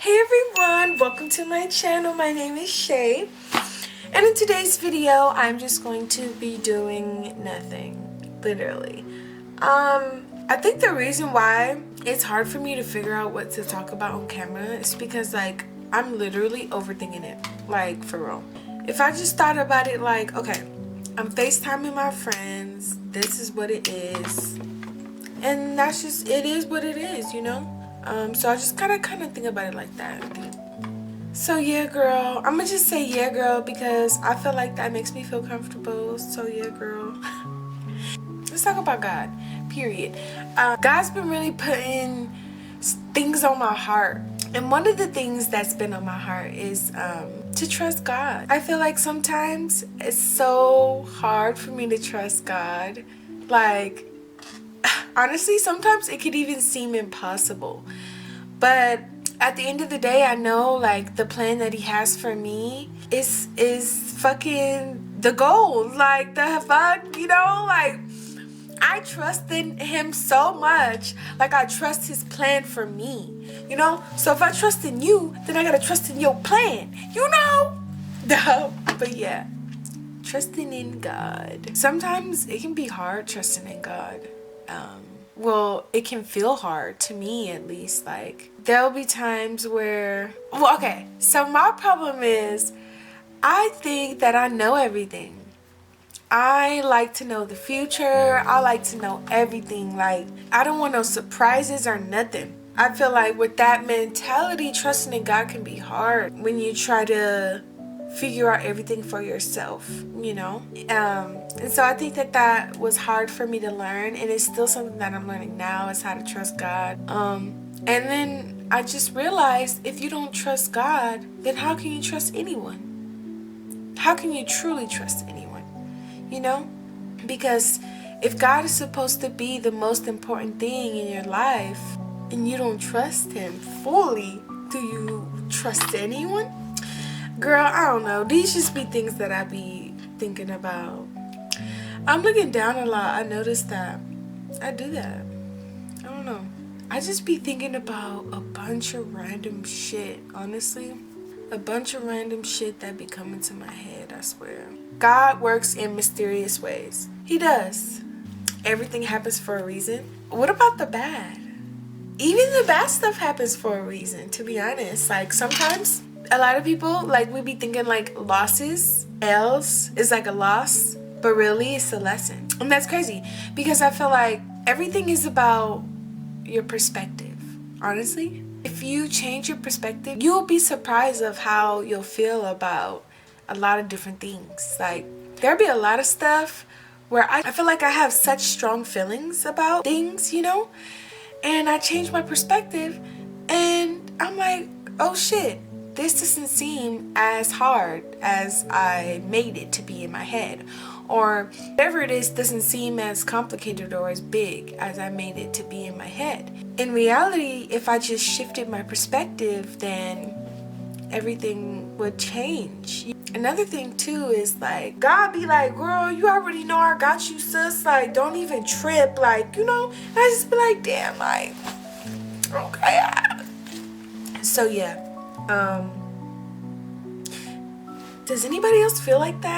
Hey everyone, welcome to my channel. My name is Shay, and in today's video I'm just going to be doing nothing, literally. I think the reason why it's hard for me to figure out what to talk about on camera is because like I'm literally overthinking it, like for real. If I just thought about it like, okay, I'm FaceTiming my friends, this is what it is, and that's just, it is what it is, you know? So I just kind of think about it like that. So yeah, girl. I'm gonna just say yeah, girl, because I feel like that makes me feel comfortable. So yeah, girl. Let's talk about God, period. God's been really putting things on my heart. And one of the things that's been on my heart is to trust God. I feel like sometimes it's so hard for me to trust God. Like, honestly, sometimes it could even seem impossible. But at the end of the day, I know like the plan that he has for me is fucking the goal. Like the fuck, you know, like I trust in him so much. Like I trust his plan for me, you know? So if I trust in you, then I gotta trust in your plan, you know? No, but yeah, trusting in God. Sometimes it can be hard trusting in God. Well, it can feel hard to me, at least. Like there'll be times where, well, okay, so my problem is I think that I know everything. I like to know the future. I like to know everything. Like I don't want no surprises or nothing. I feel like with that mentality, trusting in God can be hard when you try to figure out everything for yourself, you know? And so I think that that was hard for me to learn, and it's still something that I'm learning now, is how to trust God. And then I just realized if you don't trust God, then how can you trust anyone? How can you truly trust anyone? You know? Because if God is supposed to be the most important thing in your life and you don't trust him fully, do you trust anyone? Girl, I don't know. These just be things that I be thinking about. I'm looking down a lot. I noticed that. I do that. I don't know. I just be thinking about a bunch of random shit, honestly. A bunch of random shit that be coming to my head, I swear. God works in mysterious ways. He does. Everything happens for a reason. What about the bad? Even the bad stuff happens for a reason, to be honest. Like sometimes a lot of people, like, we be thinking like losses, L's is like a loss, but really it's a lesson. And that's crazy because I feel like everything is about your perspective, honestly. If you change your perspective, you'll be surprised of how you'll feel about a lot of different things. Like there'll be a lot of stuff where I feel like I have such strong feelings about things, you know? And I changed my perspective and I'm like, oh shit, this doesn't seem as hard as I made it to be in my head. Or whatever it is doesn't seem as complicated or as big as I made it to be in my head. In reality, if I just shifted my perspective, then everything would change. Another thing too is like God be like, girl, you already know I got you, sis. Like don't even trip, like, you know. And I just be like, damn, like, okay. So yeah, does anybody else feel like that?